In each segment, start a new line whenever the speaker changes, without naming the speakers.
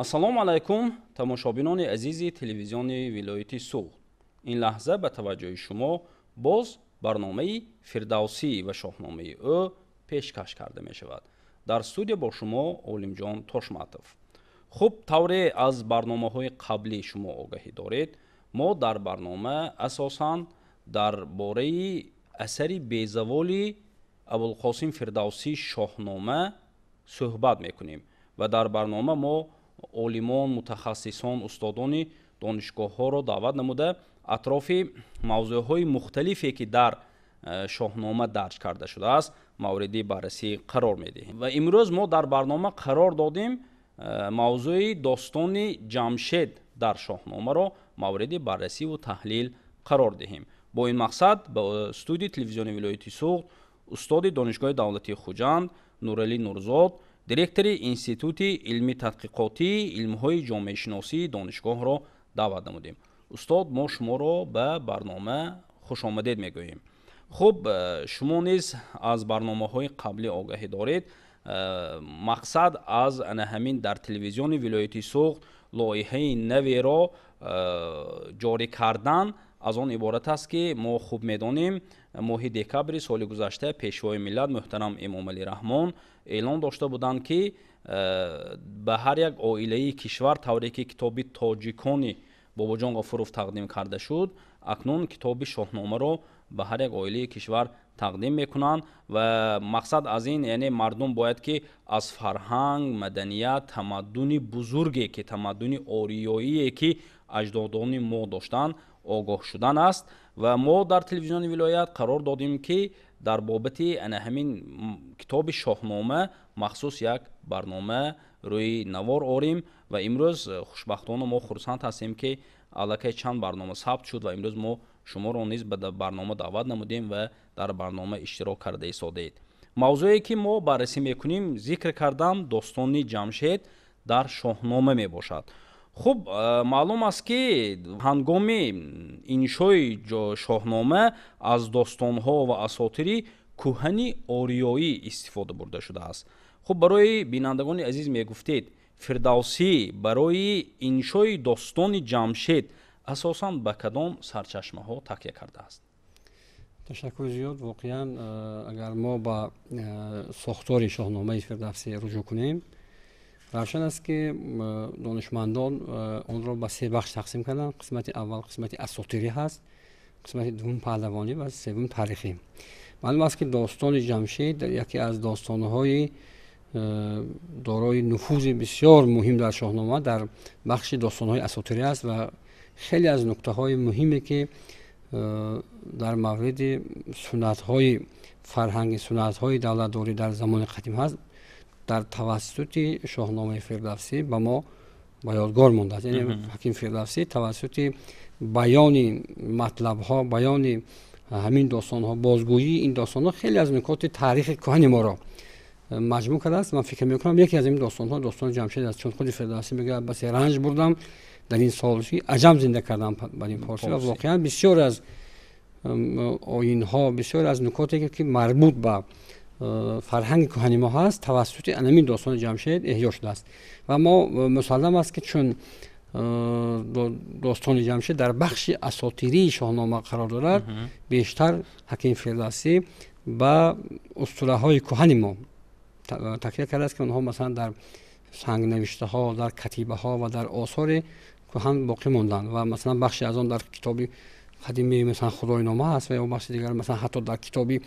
ассалому алайкум тамошобинони азизи телевизиони вилояти Суғд. Ин лаҳза ба таваҷҷӯҳи шумо боз барномаи фирдавсӣ ва шоҳномаи ӯ пешкаш карда мешавад. дар студия бо шумо Олимҷон Тошматов. хуб, тавре аз барномаҳои қаблӣ шумо огаҳӣ доред. мо дар барнома асосан дар бораи асари безаволи Абулқосим Фирдавсӣ шоҳнома суҳбат мекунем ва дар барнома мо олимон, мутахассисон, устодони донишгоҳҳоро даъват намуда атрофи мавзӯъҳои мухталифе ки дар шоҳнома дарҷ карда шудааст мавриди баррасӣ қарор медиҳем. Ва имрӯз мо дар барнома қарор додем мавзӯи достони Ҷамшед дар шоҳномаро мавриди баррасиву таҳлил қарор диҳем. бо ин мақсад ба студияи телевизиони вилояти Суғд устоди донишгоҳи давлатии Хуҷанд Нуралӣ Нурзод, директори институти илми тадқиқотии илмҳои ҷомеашиносии донишгоҳро даъват намудем. устод, мо шуморо ба барнома хушомадед мегӯем. хуб, шумо низ аз барномаҳои қаблӣ огаҳӣ доред. мақсад аз ҳамин дар телевизиони вилояти Суғд лоиҳаи наверо ҷорӣ кардан аз он иборат аст ки мо хуб медонем моҳи декабри соли гузашта пешвои миллат муҳтарам Эмомалӣ Раҳмон эълон дошта буданд ки ба ҳар як оилаи кишвар тавре ки китоби тоҷикони Бобоҷон Ғафуров тақдим карда шуд, акнун китоби шоҳномаро ба ҳар як оилаи кишвар тақдим мекунанд ва мақсад аз ин, яъне мардум бояд ки аз фарҳанг, маданият, тамаддуни бузурге ки тамаддуни ориёие ки аҷдодони мо доштанд огоҳ шудан аст. ва мо дар телевизиони вилоят қарор додем ки дар бобати ҳамин китоби шоҳнома махсус як барнома рӯи навор орем ва имрӯз хушбахтона мо хурсанд ҳастем ки аллакай чанд барнома сабт шуд ва имрӯз мо шуморо низ ба барнома даъват намудем ва дар барнома иштирок карда истодаед. мавзӯе ки мо баррасӣ мекунем, зикр кардам, достони Ҷамшед дар шоҳнома мебошад. хуб, маълум аст ки ҳангоми иншои шоҳнома аз достонҳо ва асотири кӯҳани ориёӣ истифода бурда шудааст. хуб, барои бинандагони азиз мегуфтед, Фирдавсӣ барои иншои достони Ҷамшед асосан ба кадом сарчашмаҳо такя кардааст?
ташаккури зиёд. воқеан агар мо ба сохтори шоҳномаи Фирдавсӣ руҷӯъ кунем, равшан аст ки донишмандон онро ба се бахш тақсим карданд. қисмати аввал қисмати асотирӣ ҳаст, қисмати дуввум паҳлавонӣ ва севум таърихӣ. маълум аст ки достони Ҷамшед яке аз достонҳои дорои нуфузи бисёр муҳим дар шоҳнома дар бахши достонҳои асотирӣ аст ва хеле аз нуктаҳои муҳиме ки дар мавриди суннатҳои фарҳанги, суннатҳои давлатдорӣ дар замони қадим ҳаст, дар тавассути шоҳномаи Фирдавсӣ ба мо ба ёдгор мондааст. яъне ҳаким Фирдавсӣ тавассути баёни матлабҳо, баёни ҳамин достонҳо, бозгӯии ин достонҳо хеле аз нукоти таърихи кӯҳани моро маҷмӯъ кардааст. ман фикр мекунам яке аз ин достонҳо достони Ҷамшед аст, чун худи Фирдавсӣ мегӯяд басе ранҷ бурдам дар ин солҳои аҷам зинда кардам бар ин порсӣ ва воқеан бисёр аз оинҳо, бисёр аз нукоте ки марбут ба фарҳанги кӯҳани мо ҳаст тавассути анамин достони Ҷамшед эҳё шудааст. ва мо мусаллам аст ки чун достони Ҷамшед дар бахши асотирии шоҳнома қарор дорад, бештар ҳаким Фирдавсӣ ба устураҳои кӯҳани мо такя кардааст ки онҳо масалан дар сангнавиштаҳо, дар катибаҳо ва дар осори кӯҳан боқӣ монданд ва масалан бахше аз он дар китоби қадимии масалан Худойнома ҳаст ва ё бахши дигар масалан ҳатто дар китоби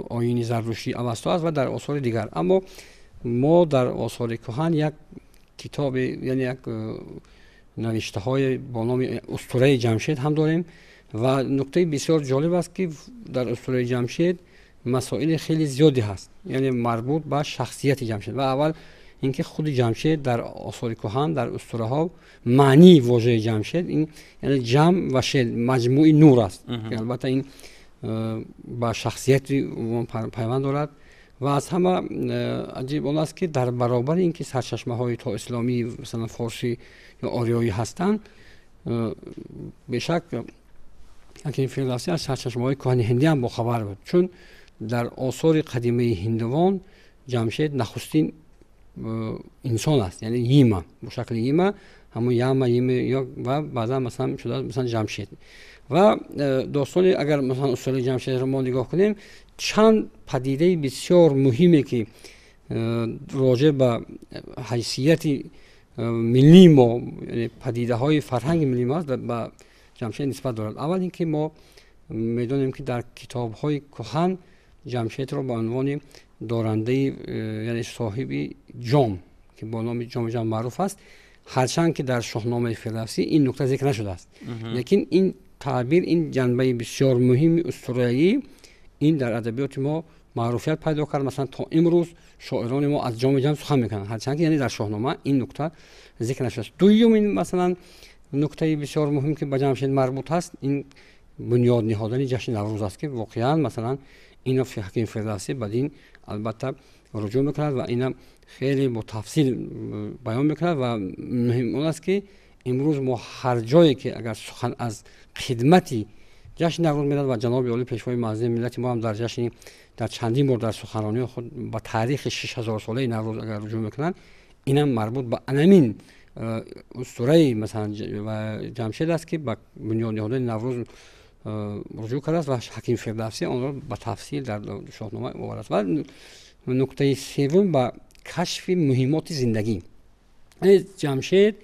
оини Зардуштии Авасто аст ва дар осори дигар. аммо мо дар осори кӯҳан як китоби, яъне як навиштаҳои бо номи Устураи Ҷамшед ҳам дорем ва нуктаи бисёр ҷолиб аст ки дар Устураи Ҷамшед масоили хеле зиёде ҳаст, яъне марбут ба шахсияти Ҷамшед. ва аввал ин ки худи Ҷамшед дар осори кӯҳан, дар устураҳо маънии воҷеи Ҷамшед ин яъне ҷам ва шед, маҷмӯи нур аст. албатта ин ба шахсияти пайванд дорад ва аз ҳама аҷиб он аст ки дар баробари ин ки сарчашмаҳои то исломии масалан форсӣ ё ориёӣ ҳастанд, бешак ҳаким Фирдавсӣ аз сарчашмаҳои кӯҳани ҳиндӣ ҳам бохабар буд, чун дар осори қадимаи ҳиндувон Ҷамшед нахустин انسان است، یعنی ییما به شکل ییما همون یاما یا و بعدا مثلا شده مثلا جمشید و دوستان اگر مثلا اصول جمشید رو ما نگاه کنیم چند پدیده بسیار مهمی که راجع به حیثیت ملی ما، یعنی پدیده های فرهنگ ملی ما به جمشید نسبت دارد. اول اینکه ما میدونیم که در کتاب های کهن جمشید رو به عنوان دارنده یعنی صاحب جام که با نام جام معروف است، هرچند که در شاهنامه فردوسی این نکته ذکر نشده است، لیکن این تعبیر، این جنبه بسیار مهم اسطوره‌ای این در ادبیات ما معروفیت پیدا کرد. مثلا تا امروز شاعران ما از جام سخن میکنن، هرچند که یعنی در شاهنامه این نکته ذکر نشده است. دومین مثلا نکته بسیار مهم که به جمشید مربوط است این بنیاد نهادن جشن نوروز است که واقعا مثلا اینا حکیم فردوسی بدین البته رجوع میکند و اینا خیلی با تفصیل بیان میکند و مهم اون است که امروز ما هر جایی که اگر سخن از خدمتی جشن نوروز میاد و جناب عالی پیشوای معظم ملت ما هم در جشن در چندین بار در سخنرانی خود با تاریخ 6000 ساله نوروز اگر رجوع میکنند، اینا مربوط به انمین اسطوره مثلا و جمشید است که با بنیاد نهادن نوروز رجوع کرده است و حکیم فردوسی آن را به تفصیل در شاهنامه آورده است. و نکته سوم با کشف مهمات زندگی. جمشید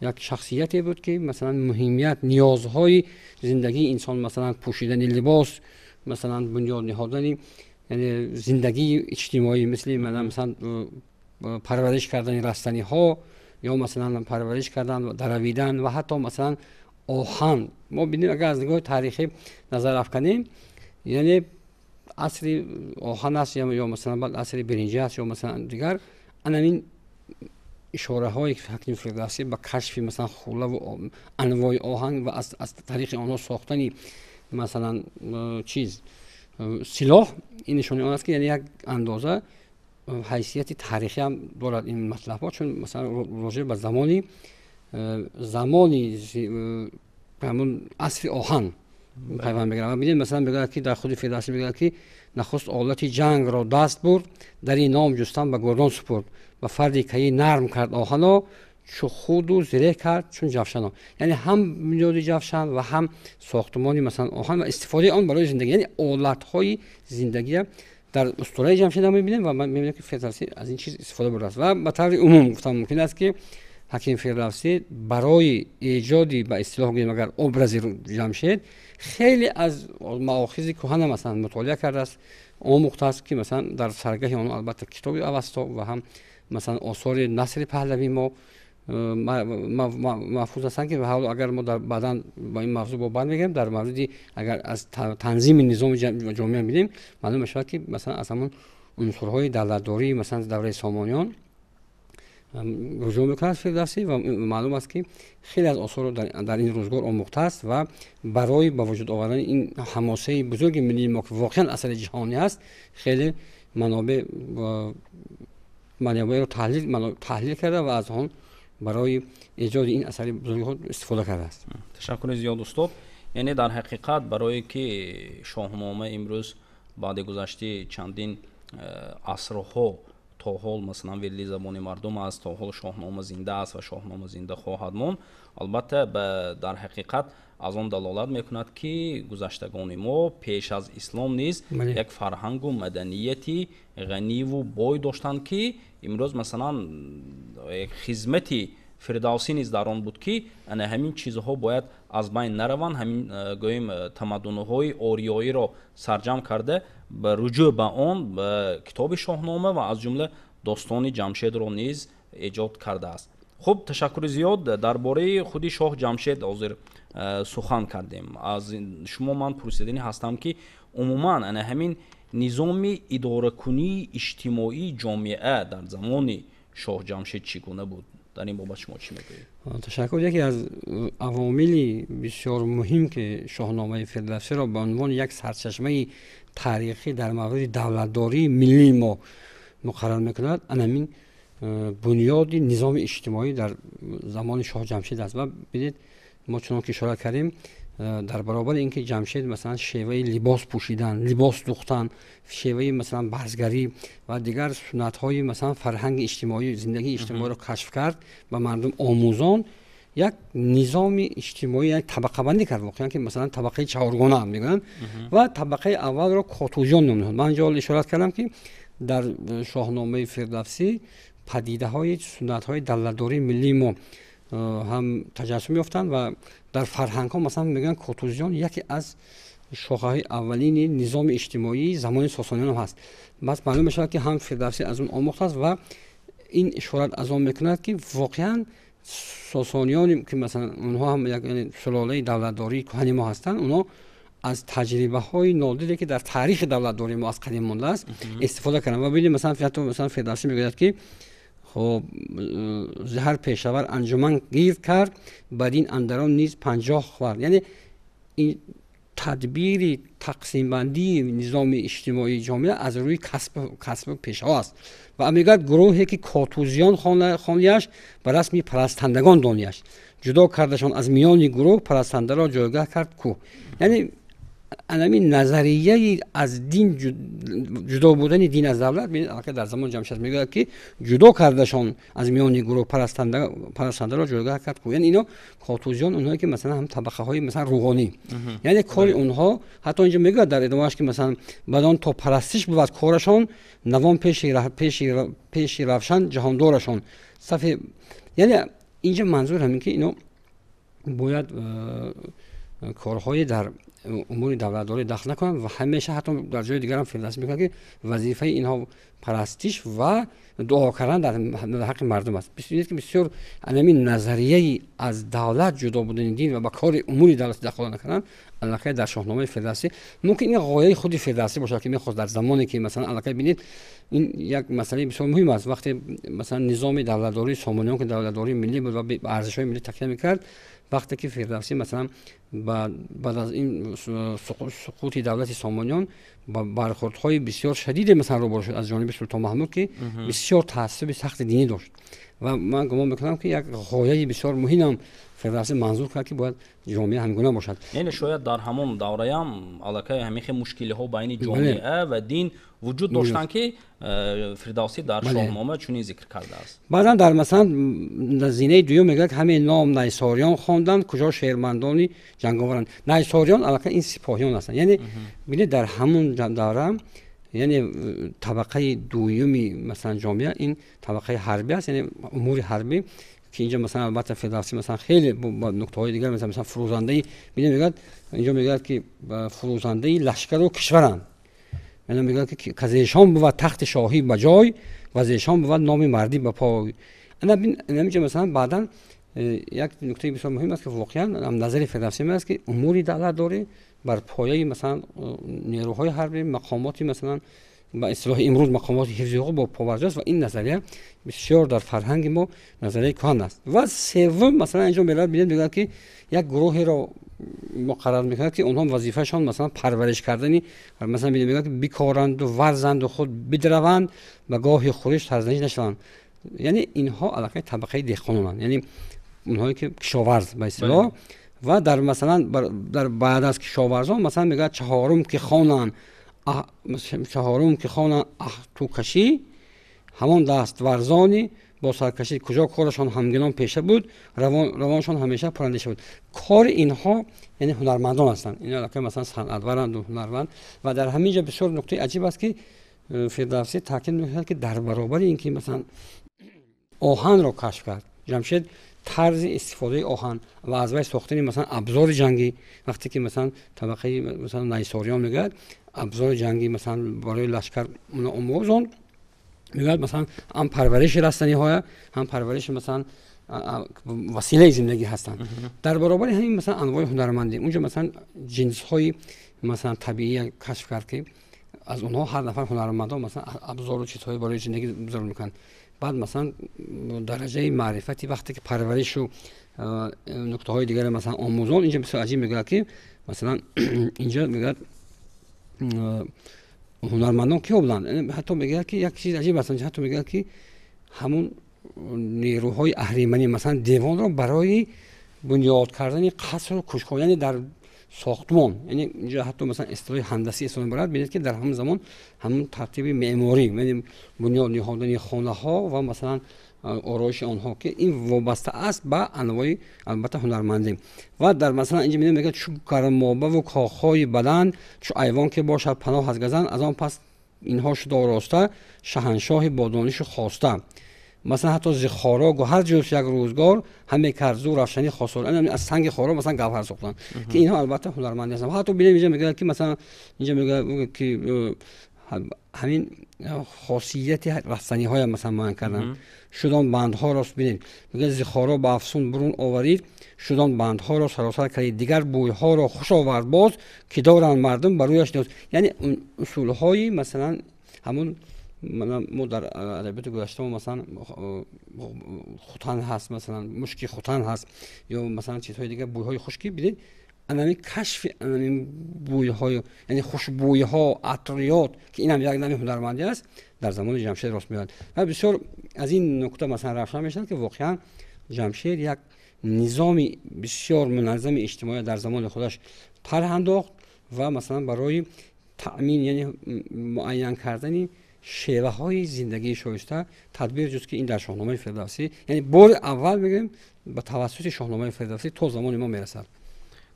یک شخصیتی بود که مثلا مهمیت نیازهای زندگی انسان، مثلا پوشیدن لباس، مثلا بنیاد نهادن یعنی زندگی اجتماعی، مثلا پرورش کردن رستنی ها یا مثلا پرورش کردن درویدن و حتی مثلا آهن. ما ببینیم اگر از نگاه تاریخی نظر افکنیم یعنی عصر آهن است یا مثلا بعد عصر برنجی است یا مثلا دیگر، این اشاره های حکیم فردوسی به کشف مثلا خوله و انواع آهن و از طریق آنها ساختن مثلا چیز سلاح، این نشانه آن است که یعنی یک اندازه حیثیت تاریخی هم دارد این مطلب ها، چون مثلا راجع به زمانی همون عصر آهن پیوند بگیرد. و ببینید مثلا بگوید که در خود فردوسی بگوید که نخست آلت جنگ را دست برد، در این نام جستن به گردان سپرد و فردی که نرم کرد آهنا، چو خود و زره کرد چون جفشنا. یعنی هم بنیاد جفشن و هم ساختمانی مثلا آهن و استفاده آن برای زندگی، یعنی آلت های زندگی در اسطوره جمشید هم میبینیم و من میبینم که فردوسی از این چیز استفاده برده است. و به طور عموم گفتم ممکن است که حکیم فردوسی برای ایجادی به اصطلاح بگیم اگر ابراز جمشید خیلی از مآخذ کهن مثلا مطالعه کرده است، آموخته است که مثلا در سرگاه آن البته کتاب اوستا و هم مثلا آثار نصر پهلوی ما محفوظ هستند که حالا اگر ما در بعداً با این موضوع با میگیم در موردی اگر از تنظیم نظام جامعه می‌بینیم معلوم میشه که مثلا از همون عنصرهای دولتداری مثلا دوره سامانیان رجوع میکند فردوسی و معلوم است که خیلی از آثار در این روزگار آموخته است و برای با وجود آوردن این حماسه بزرگ ملی ما که واقعا اثر جهانی است خیلی منابع رو تحلیل کرده و از آن برای ایجاد این اثر بزرگ خود استفاده کرده است.
تشکر زیاد استاد. یعنی در حقیقت برای که شاهنامه امروز بعد گذشته چندین عصرها تا حال مثلا ولی زبان مردم است، تا حال شاهنامه زنده است و شاهنامه زنده خواهد ماند. البته در حقیقت از آن دلالت میکند که گذشتگان ما پیش از اسلام نیز یک فرهنگ و مدنیتی غنی و بای داشتند که امروز مثلا یک خدمتی فردوسی نیز در آن بود که همین چیزها باید از بین نروند، همین گویم تمدن‌های آریایی را سرجم کرده به رجوع به آن به کتاب شاهنامه و از جمله داستان جمشید را نیز ایجاد کرده است. خب تشکر زیاد. درباره خود شاه جمشید حاضر سخن کردیم. از شما من پرسیدنی هستم که عموما همین نظام اداره کنی اجتماعی جامعه در زمان شاه جمشید چگونه بود؟ در این بابت شما چی میگویید؟
تشکر. یکی از عوامل بسیار مهم که شاهنامه فردوسی را به عنوان یک سرچشمه تاریخی در مورد دولتداری ملی ما مقرر میکند همین بنیاد نظام اجتماعی در زمان شاه جمشید است. و ببینید ما چون که اشاره کردیم در برابر اینکه جمشید مثلا شیوه لباس پوشیدن، لباس دوختن، شیوه مثلا بازگری و دیگر سنت های مثلا فرهنگ اجتماعی، زندگی اجتماعی رو کشف کرد و مردم آموزان، یک نظام اجتماعی، یک طبقه بندی کرد واقعا که مثلا طبقه چهارگانه هم میگن و طبقه اول رو کاتوزیان نمیدونن. من اینجا اشاره کردم که در شاهنامه فردوسی پدیده های سنت های دولتداری ملی ما هم تجسم یافتند و در فرهنگ ها مثلا میگن کاتوزیان یکی از شاخه های اولین نظام اجتماعی زمان ساسانیان هم هست. بس معلوم میشه که هم فردوسی از اون آموخته است و این اشارت از آن میکند که واقعا ساسانیان که مثلا اونها هم یک سلاله دولتداری کهن ما هستند، اونها از تجربه های نادری که در تاریخ دولتداری ما از قدیم مانده است استفاده کردن. و ببینید مثلا فردوسی میگوید که خب زهر پیشور انجمن گیر کرد، بدین اندران نیز 50 خورد. یعنی این تدبیر تقسیم بندی نظام اجتماعی جامعه از روی کسب پیشه است و میگوید گروهی که کاتوزیان خانیش به رسمی پرستندگان دانیش، جدا کردشان از میان گروه پرستنده را جایگاه کرد کو. یعنی انمی نظریه از دین جدا بودن دین از دولت، ببینید در زمان جمشید میگه که جدا کردشان از میان گروه پرستنده را جایگاه کرد کو. یعنی اینا کاتوزیان اونهایی که مثلا هم طبقه های مثلا روحانی، یعنی کار اونها حتی اینجا میگه در ادامهش که مثلا بدان تا پرستش بود کارشان، نوان پیش روشن جهاندارشان صفی. یعنی اینجا منظور همین که اینا باید کارهای در امور دولتداری دخل نکنن و همیشه حتی در جای دیگر هم فردوسی میگه که وظیفه اینها پرستش و دعا کردن در حق مردم است. ببینید که بسیار علمی نظریه از دولت جدا بودن دین و با کار امور دولت دخل نکردن البته در شاهنامه فردوسی ممکن این غایه خود فردوسی باشه که میخواست در زمانی که مثلا البته ببینید این یک مسئله بسیار مهم است. وقتی مثلا نظام دولتداری سامانیان که دولتداری ملی بود و به ارزش‌های ملی تکیه میکرد، وقتی که فردوسی مثلا بعد از این سقوط دولت سامانیان با برخوردهای بسیار شدید مثلا روبرو شد از جانب سلطان محمود که بسیار تعصب سخت دینی داشت و من گمان میکنم که یک غایه بسیار مهم فردوسی منظور کرد که باید جامعه همگونه باشد.
یعنی شاید در همون دوره هم علاقه همیشه مشکلی ها بین جامعه و دین وجود داشتن که فردوسی در شاهنامه چنین ذکر کرده است.
بعدا در مثلا زینه دوم میگه که همه نام نیساریان خواندند کجا شهرمندانی جنگاوران. نیساریان علاقه این سپاهیان هستند. یعنی ببینید در همون دوره یعنی طبقه دومی مثلا جامعه این طبقه حربی است، یعنی امور حربی که اینجا مثلا البته فردوسی مثلا خیلی با نکته های دیگر مثلا فروزنده میگه اینجا میگه که فروزنده لشکر و کشورند، یعنی میگه که کزیشان بود تخت شاهی بجای و زیشان بود نام مردی به پای. اینجا مثلا بعدا یک نکته بسیار مهم است که واقعا هم نظر فردوسی است که امور دولت داره بر پایه مثلا نیروهای حربی مقاماتی مثلا با اصطلاح امروز مقامات حفظی حقوق با پاورجی است و این نظریه بسیار در فرهنگ ما نظریه کهن است. و سوم مثلا اینجا ملت میگه که یک گروهی را مقرر میکنه که اونها وظیفه‌شان مثلا پرورش کردنی مثلا میگه که بیکارند و ورزند و خود بدروند و گاهی خورش ترزنج نشوند. یعنی اینها علاقه طبقه دهقانان، یعنی اونهایی که کشاورز به اصطلاح و در مثلا در بعد از کشاورزان مثلا میگه چهارم که خانه تو کشی همان دست ورزانی با سرکشی کجا کارشان همگنان پیشه بود روانشان همیشه پرندیشه بود. کار اینها یعنی هنرمندان هستند، این علاقه مثلا صنعتورند و هنرمند. و در همین جا بسیار نکته عجیب است که فردوسی تاکید می‌کند که در برابر اینکه مثلا آهن را کشف کرد جمشید، طرز استفاده آهن و از وی ساختن مثلا ابزار جنگی، وقتی که مثلا طبقه مثلا نیساریان میگه ابزار جنگی مثلا برای لشکر اونا آموزون میگه مثلا هم پرورش رستنی های هم پرورش مثلا وسیله زندگی هستن. در برابر همین مثلا انواع هنرمندی اونجا مثلا جنس های مثلا طبیعی کشف کرد که از اونها هر نفر هنرمندا مثلا ابزار و چیزهای برای زندگی بزرگ میکنن. بعد مثلا درجه معرفتی وقتی که پرورش و نکته های دیگر مثلا آموزان اینجا بسیار عجیب میگه که مثلا اینجا میگه هنرمندان کی بودن، حتی میگه که یک چیز عجیب است، حتی میگه که همون نیروهای اهریمنی مثلا دیوان رو برای بنیاد کردن قصر و کشخانه، یعنی در ساختمان، یعنی اینجا حتی مثلا اصطلاح هندسی استفاده می‌برد، ببینید که در همون زمان همون ترتیب معماری، یعنی بنیاد نهادن خانه ها و مثلا آرایش آنها که این وابسته است به انواع البته هنرمندی. و در مثلا اینجا میگه چو گرمابه و کاخهای بدن، چو ایوان که باشد پناه از گزن، از آن پس اینها شد آراسته، شاهنشاه با دانش خواسته. مثلا حتی ز خارا گوهر جست یک روزگار، همه کرزو روشنی خاصور، از سنگ خارا مثلا گوهر ساختن که اینها البته هنرمندی هستن. حتی ببینید اینجا میگه که مثلا اینجا میگه که همین خاصیت رستنی های مثلا معین کردن. شدان بندها راست ببینید میگه ز خارا با افسون برون آورید، شدان بندها را سراسر کردید، دیگر بوی ها را خوش آورد باز، که دارن مردم بر رویش نیاز. یعنی اصول های مثلا همون ما در ادبیات گذشته مثلا خوتن هست، مثلا مشکی خوتن هست، یا مثلا چیزهای دیگه بوی های خشکی. ببینید انمی کشف انمی بوی های، یعنی خوشبوی ها، عطریات، که این هم یک نوع هنرمندی است، در زمان جمشید راست میاد. و بسیار از این نکته مثلا روشن میشه که واقعا جمشید یک نظامی بسیار منظم اجتماعی در زمان خودش طرح انداخت و مثلا برای تأمین یعنی معین کردن شیوه های زندگی شایسته تدبیر جز که این در شاهنامه فردوسی، یعنی بار اول بگیم به توسط شاهنامه فردوسی تا زمان ما میرسد.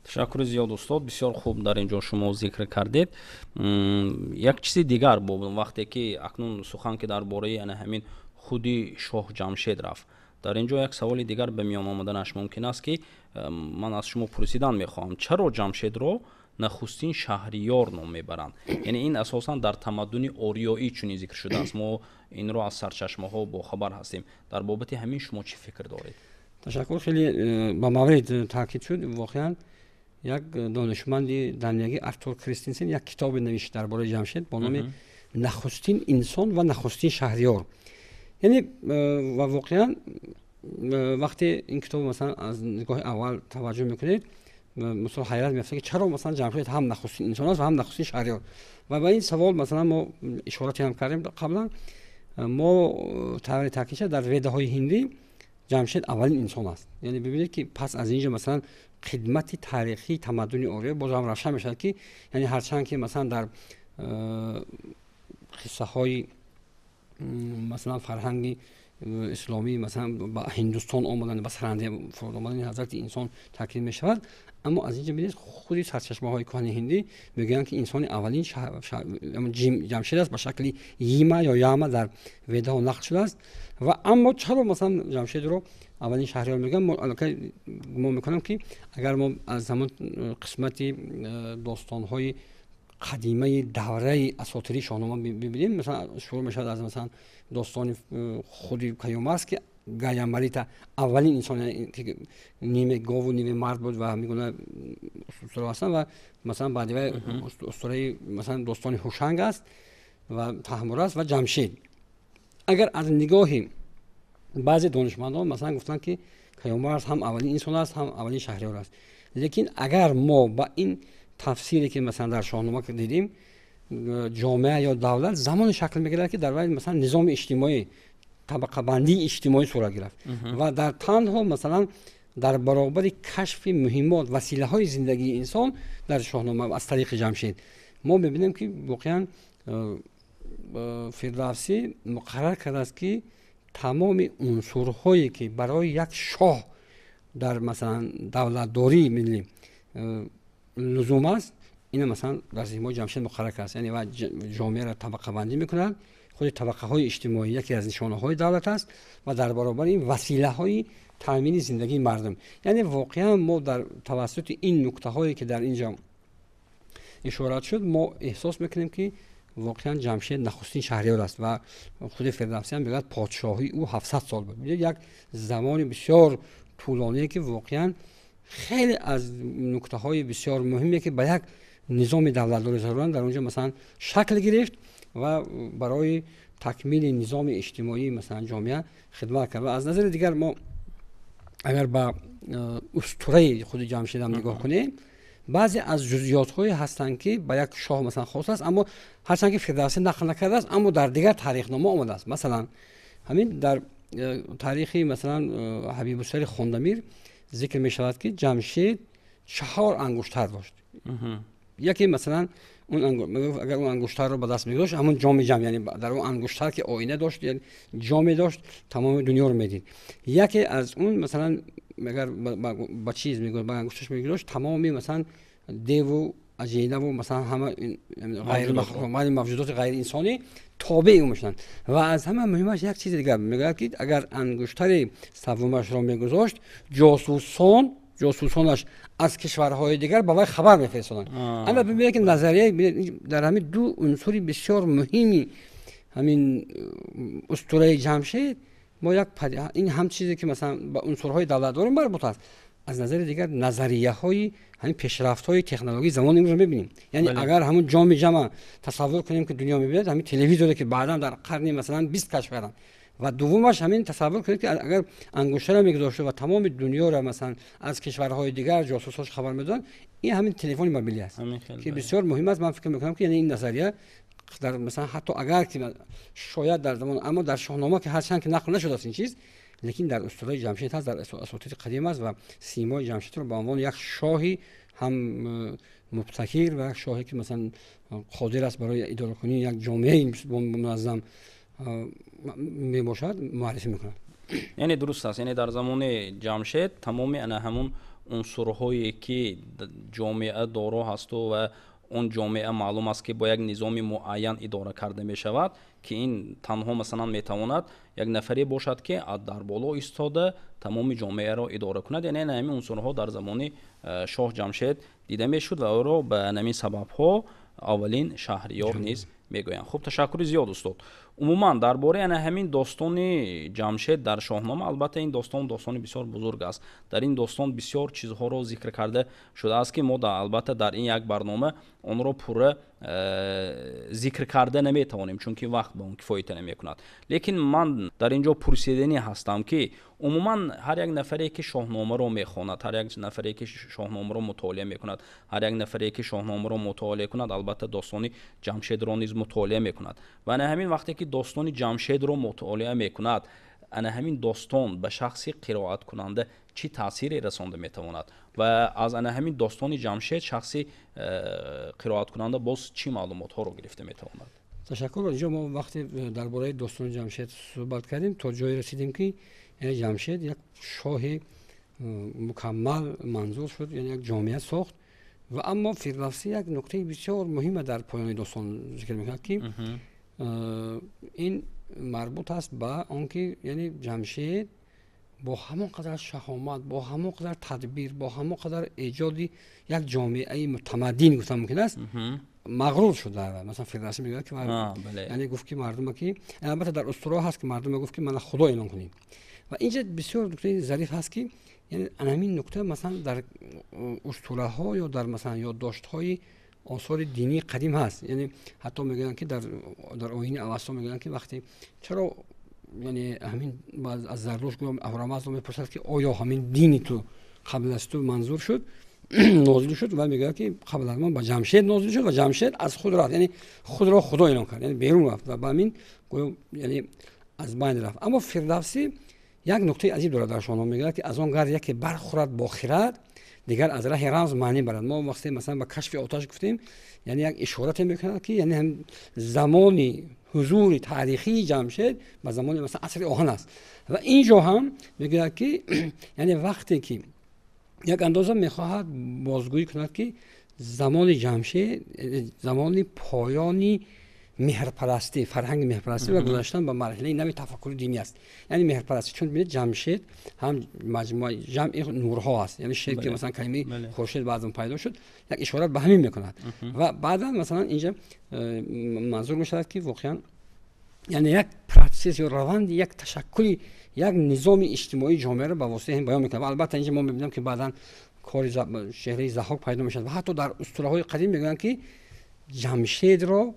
تشکر زیاد استاد، بسیار خوب در اینجا شما ذکر کردید. یک چیز دیگر بود وقتی که اکنون سخن که درباره یعنی همین خودی شاه جمشید رفت، در اینجا یک سوال دیگر به میان آمدنش ممکن است که من از شما پرسیدن میخواهم چرا جمشید رو نخستین شهریار نام میبرند؟ یعنی این اساسا در تمدن آریایی چنین ذکر شده است، ما این رو از سرچشمه ها با خبر هستیم. در بابت همین شما چی فکر دارید؟
تشکر، خیلی با مورد تاکید شد. واقعا یک دانشمند دانیایی ارتور کریستنسن یک کتاب نوشت درباره جمشید با نام نخستین انسان و نخستین شهریار. یعنی و واقعا وقتی این کتاب مثلا از نگاه اول توجه میکنید مثلا حیرت میفته که چرا مثلا جمشید هم نخستین انسان است و هم نخستین شهریار. و به این سوال مثلا ما اشاراتی هم کردیم قبلا، ما تاکید در ویده های هندی جمشید اولین انسان است. یعنی ببینید که پس از اینجا مثلا خدمت تاریخی تمدن آریایی باز هم روشن میشه که یعنی هرچند که مثلا در قصه های مثلا فرهنگی اسلامی مثلا با هندوستان آمدن و سرنده فرود آمدن حضرت انسان تاکید می شود، اما از اینجا ببینید خودی سرچشمه های کهن هندی میگن که انسان اولین جمشید است، به شکل یما یا یاما در ویده ها نقل شده است. و اما چرا مثلا جمشید رو اولین شهریار میگن؟ ما میکنم که اگر ما از زمان قسمت داستان های قدیمه دوره اساطیری شاهنامه ببینیم، مثلا شروع میشه از مثلا داستان خودی کیومرث که گایامریتا اولین انسان که نیمه گاو و نیمه مرد بود و میگونه اسطوره هستن، و مثلا بعدی اسطوره مثلا داستان هوشنگ است و تحمورث و جمشید. اگر از نگاهی بعضی دانشمندان مثلا گفتن که کیومرث هم اولین انسان است هم اولین شهریار است، لیکن اگر ما با این تفسیری که مثلا در شاهنامه که دیدیم جامعه یا دولت زمان شکل میگیره که در واقع مثلا نظام اجتماعی طبقه بندی اجتماعی صورت گرفت و در تنها مثلا در برابر کشف مهمات وسیله های زندگی انسان در شاهنامه از طریق جمشید ما میبینیم که واقعا فردوسی مقرر کرده است که تمام عنصرهایی که برای یک شاه در مثلا دولتداری ملی لزوم است این مثلا در ذهن جمشید مقرر کرده است. یعنی و جامعه را طبقه بندی میکنند، خود طبقه های اجتماعی یکی از نشانه های دولت است و در برابر این وسیله های تامین زندگی مردم. یعنی واقعا ما در توسط این نکته هایی که در اینجا اشاره شد ما احساس میکنیم که واقعا جمشید نخستین شهریار است و خود فردوسی هم میگه پادشاهی او 700 سال بود. یک زمان بسیار طولانی که واقعا خیلی از نکته های بسیار مهمی که به یک نظام دولتداری ضرورن در اونجا مثلا شکل گرفت و برای تکمیل نظام اجتماعی مثلا جامعه خدمت کرد. و از نظر دیگر ما اگر با اسطوره خود جمشید هم نگاه کنیم بعضی از جزئیات های هستند که با یک شاه مثلا خاص است، اما هرچند که فردوسی نقل نکرده است اما در دیگر تاریخ نامه آمده است. مثلا همین در تاریخ مثلا حبیب السری خواندمیر ذکر می شود که جمشید 4 انگشتر داشت. یکی مثلا اگر اون انگشتر رو به دست میگذاشت همون جام جم، یعنی در اون انگشتر که آینه داشت، یعنی جام داشت، تمام دنیا رو میدید. یکی از اون مثلا اگر با چیز میگذاشت، با انگشتش میگذاشت، تمامی مثلا دیو و اجینه و مثلا همه غیر موجودات غیر انسانی تابع او میشن. و از همه مهمش یک چیز دیگه میگه که اگر انگشتر سومش رو میگذاشت، جاسوسانش از کشورهای دیگر به وی خبر میفرستادن. اما ببینید که نظریه در همین دو عنصر بسیار مهمی، همین اسطوره جمشید، ما یک این هم چیزی که مثلا با عنصرهای دولت‌دار مربوط است. از نظر دیگر نظریه‌های همین پیشرفت‌های تکنولوژی زمان امروز می‌بینیم. یعنی اگر همون جام جمع تصور کنیم که دنیا می‌بینه، همین تلویزیونی که بعداً در قرن مثلا 20 کشف کردن، و دومش همین تصور کنید که اگر انگشتر میگذاشته و تمام دنیا را مثلا از کشورهای دیگر جاسوساش خبر میدن، این همین تلفن موبیلی است که بسیار مهم است. من فکر میکنم که یعنی این نظریه در مثلا حتی اگر که شاید در زمان، اما در شاهنامه که هرچند که نقل نشده است این چیز، لیکن در اسطوره جمشید هست، در اساطیر قدیم است و سیمای جمشید رو به عنوان یک شاهی هم مبتکر و شاهی که مثلا قادر است برای اداره کنی یک جامعه منظم می باشد معرفی میکنند.
یعنی درست است، یعنی در زمان جمشید تمام همون عنصرهایی که جامعه دارو هست و اون جامعه معلوم است که با یک نظام معین اداره کرده می شود که این تنها مثلا می تواند یک نفری باشد که در بالا ایستاده تمام جامعه را اداره کند. یعنی همین عنصرها در زمان شاه جمشید دیده می شد و او را به همین سبب ها اولین شهریار نیز میگویند. خب تشکر زیاد استاد. عموما درباره همین داستان جمشید در شاهنامه، البته این داستان بسیار بزرگ است. در این داستان بسیار چیزها را ذکر کرده شده است که ما البته در این یک برنامه آن را پوره ذکر کرده نمیتوانیم چون که وقت به اون کفایت نمیکند. لیکن من در اینجا پرسیدنی هستم که عموما هر یک نفری که شاهنامه را میخواند، هر یک نفری که شاهنامه را مطالعه میکند، هر یک نفری که شاهنامه را مطالعه کند البته داستان جمشید را نیز مطالعه میکند و نه همین وقتی که داستان جمشید را مطالعه میکند، انا همین داستان به شخصی قرائت کننده چی تأثیری رسانده میتواند و از انا همین داستان جمشید شخصی قرائت کننده باز چی معلومات ها رو گرفته میتواند؟
تشکر. اینجا ما وقتی درباره داستان جمشید صحبت کردیم تا جایی رسیدیم که یعنی جمشید یک شاه مکمل منظور شد، یعنی یک جامعه ساخت. و اما فردوسی یک نکته بسیار مهم در پایان داستان ذکر میکرد که این مربوط است به آنکه یعنی جمشید با همون قدر شهامت، با همون قدر تدبیر، با همون قدر ایجادی یک جامعه متمدن گفتم ممکن است مغرور شده. مثلا فردوسی میگه که یعنی گفت که مردم که البته در اسطوره هست که مردم گفت که من خدا اعلام کنیم و اینجا بسیار نکته ظریف هست که یعنی همین نکته مثلا در اسطوره ها یا در مثلا یادداشت های آثار دینی قدیم هست. یعنی حتی میگن که در آیین اوستا میگن که وقتی چرا یعنی همین از زردشت گفتم اهورامزد میپرسد که آیا همین دینی تو قبل از تو منظور شد نازل شد و میگه که قبل از من با جمشید نازل شد و جمشید از خود رفت، یعنی خود را خدا اعلام کرد، یعنی بیرون رفت و با همین یعنی از بین رفت. اما فردوسی یک نکته عجیب داره در شاهنامه، میگه که از آن گر یکی برخورد با خرد دیگر از راه رمز معنی برد. ما وقتی مثلا با کشف آتش گفتیم یعنی یک اشارت میکنه که یعنی هم زمانی حضور تاریخی جمشید با زمان مثلا عصر آهن است و اینجا هم میگه که یعنی وقتی که یک اندازه میخواهد بازگویی کند که زمان جمشید زمان پایانی مهرپرستی، فرهنگ مهرپرستی و گذاشتن به مرحله نوی تفکر دینی است. یعنی مهرپرستی چون ببینید جمشید هم مجموعه جمع نورها است، یعنی شکل مثلا کلمه خورشید بعضی پیدا شد یک اشارت به همین میکند و بعدا مثلا اینجا منظور میشود که واقعا یعنی یک پرکتیس یا روند یک تشکلی یک نظام اجتماعی جامعه را به واسطه هم بیان میکنه. و البته اینجا ما میبینیم که بعدا کار شهره ضحاک پیدا میشد و حتی در اسطوره های قدیم میگن که جمشید را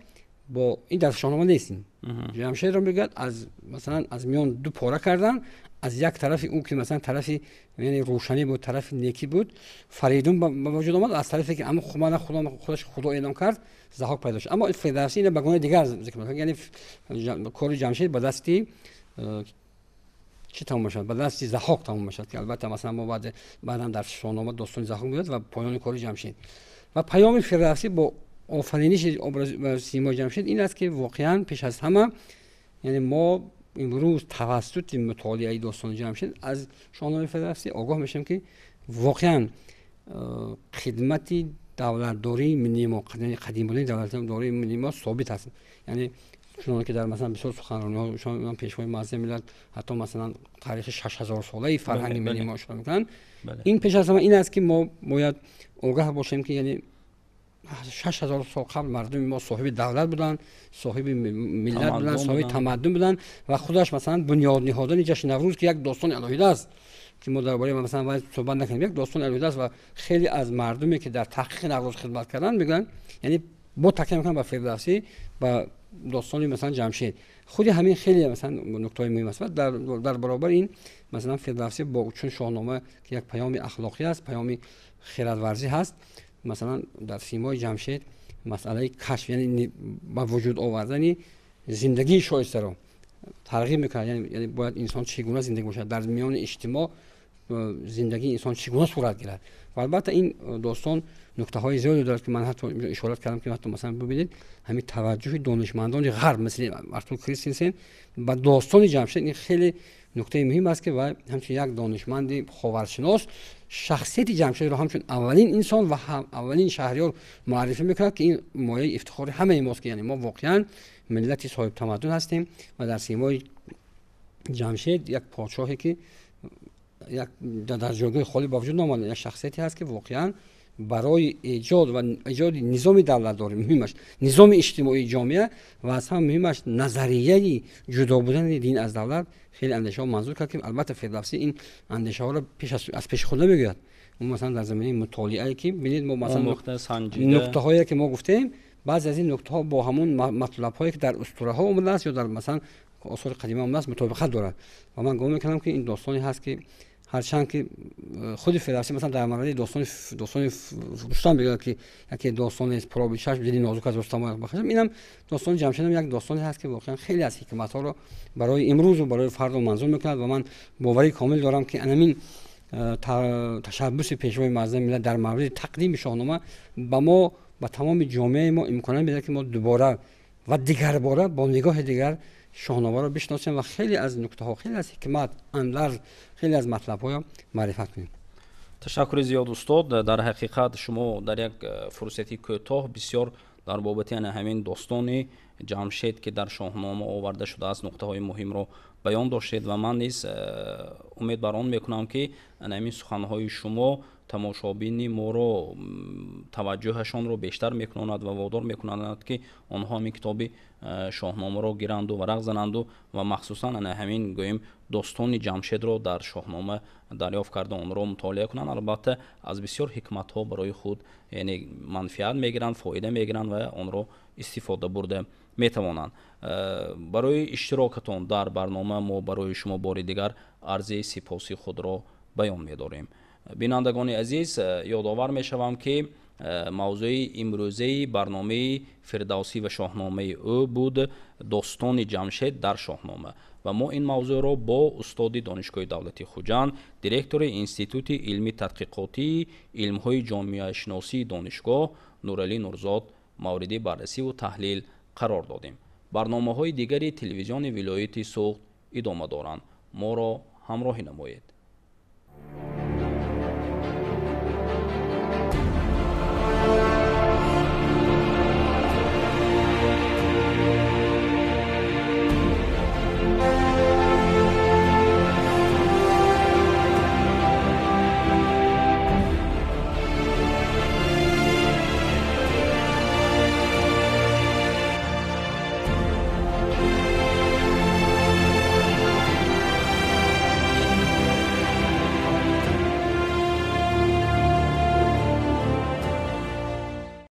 با این در شاهنامه نیستین، جمشید رو میگه از مثلا از میان دو پاره کردن، از یک طرف اون که مثلا طرفی یعنی روشنی بود، طرف نیکی بود، فریدون به وجود آمد، از طرفی که اما خودش خدا اعلام کرد ضحاک پیدا شد. اما فردوسی اینو به گونه دیگر ذکر میکنه، یعنی کار جمشید به دستی چی تمام شد؟ به دستی ضحاک تمام شد که البته مثلا ما بعدا در شاهنامه داستان ضحاک میاد و پایان کار جمشید. و پیام فردوسی با آفرینش ابراز و سیما جمشید این است که واقعا پیش از همه یعنی ما امروز توسط مطالعه داستان جمشید از شاهنامه فردوسی آگاه میشیم که واقعا خدمت دولتداری مینیما قدیم بودن دولتداری مینیما ثابت است. یعنی چون که در مثلا بسیار سخنرانی‌ها شما پیشوای معظم ملت حتی مثلا تاریخ 6000 ساله فرهنگ مینیما اشاره میکنن. این پیش از همه این است که ما باید آگاه باشیم که یعنی 6000 سال قبل مردم ما صاحب دولت بودن، صاحب ملت بودن، صاحب تمدن بودن و خودش مثلا بنیاد نهادن جشن نوروز که یک داستان الهی است که ما درباره مثلا باید صحبت نکنیم، یک داستان الهی است و خیلی از مردمی که در تحقیق نوروز خدمت کردن میگن یعنی با تکیه میکنن به فردوسی و داستان مثلا جمشید. خود همین خیلی مثلا نکته مهم است. در برابر این مثلا فردوسی با چون شاهنامه که یک پیام اخلاقی است، پیام خردورزی هست، مثلا در سیمای جمشید مسئله کشف یعنی با وجود آوردن زندگی شایسته رو ترغیب میکنه. یعنی باید انسان چگونه زندگی باشد، در میان اجتماع زندگی انسان چگونه صورت گیرد. و البته این داستان نکته های زیادی دارد که من حتی اشاره کردم که حتی مثلا ببینید همین توجه دانشمندان غرب مثل ارتور کریستنسن با داستان جمشید این خیلی نکته مهم است که و همچنین یک دانشمند خاورشناس شخصیت جمشید رو همچون اولین انسان و اولین شهریار معرفی میکنه که این مایه افتخار همه ماست که یعنی ما واقعا ملتی صاحب تمدن هستیم و در سیمای جمشید یک پادشاهی که یک در جایگاه خالی با وجود نآمده یک شخصیتی هست که واقعا برای ایجاد نظام دولتداری مهمش نظام اجتماعی جامعه و از هم مهمش نظریه جدا بودن دین از دولت خیلی اندیشه ها منظور کرد که البته فردوسی این اندیشه ها را از پیش خود نمیگوید. اون مثلا در زمینه مطالعه که ببینید ما مثلا نکته هایی که ما گفتیم بعضی از این نکته ها با همون مطلب هایی که در اسطوره ها اومده است یا در مثلا آثار قدیمی اومده است مطابقت دارد و من گمان میکنم که این داستانی هست که هرچند که خود فردوسی مثلا در مورد داستان رستم میگه که یکی داستان است پرابی چشم دلی نازک از رستم بخشم، اینم داستان جمشید هم یک داستانی هست که واقعا خیلی از حکمت ها رو برای امروز و برای فردا منظور میکنه و من باوری کامل دارم که همین تشبث پیشوای معظم ملت در مورد تقدیم شاهنامه با ما با تمام جامعه ما امکان میده که ما دوباره و دیگر باره با نگاه دیگر شاهنامه رو بشناسیم و خیلی از نکته ها خیلی از حکمت اندرز خیلی از مطلب ها معرفت کنیم.
تشکر زیاد استاد. در حقیقت شما در یک فرصتی کوتاه بسیار در بابت همین داستان جمشید که در شاهنامه آورده شده از نکته های مهم رو بیان داشتید و من نیز امید بر آن میکنم که همین سخنهای شما تماشابین ما رو توجهشان رو بیشتر میکنند و وادار میکنند که آنها می کتاب شاهنامه رو گیرند و ورق زنند و مخصوصا همین گویم داستان جمشید رو در شاهنامه دریافت کرده آن رو مطالعه کنند. البته از بسیار حکمت ها برای خود یعنی منفعت میگیرند، فایده میگیرند و آن رو استفاده برده میتوانند. برای اشتراکتان در برنامه ما برای شما بار دیگر عرض سپاسی خود را بیان می‌داریم. بینندگان عزیز یادآور می‌شوم که موضوع امروزی برنامه فردوسی و شاهنامه او بود داستان جمشید در شاهنامه و ما این موضوع را با استاد دانشگاه دولتی خوجند دیرکتور انستیتوت علمی تحقیقاتی علم‌های جامعه شناسی دانشگاه نورعلی نورزاد مورد بررسی و تحلیل قرار دادیم. برنامه‌های دیگری تلویزیون ولایت سوخت ادامه دارند. ما را همراهی نمایید.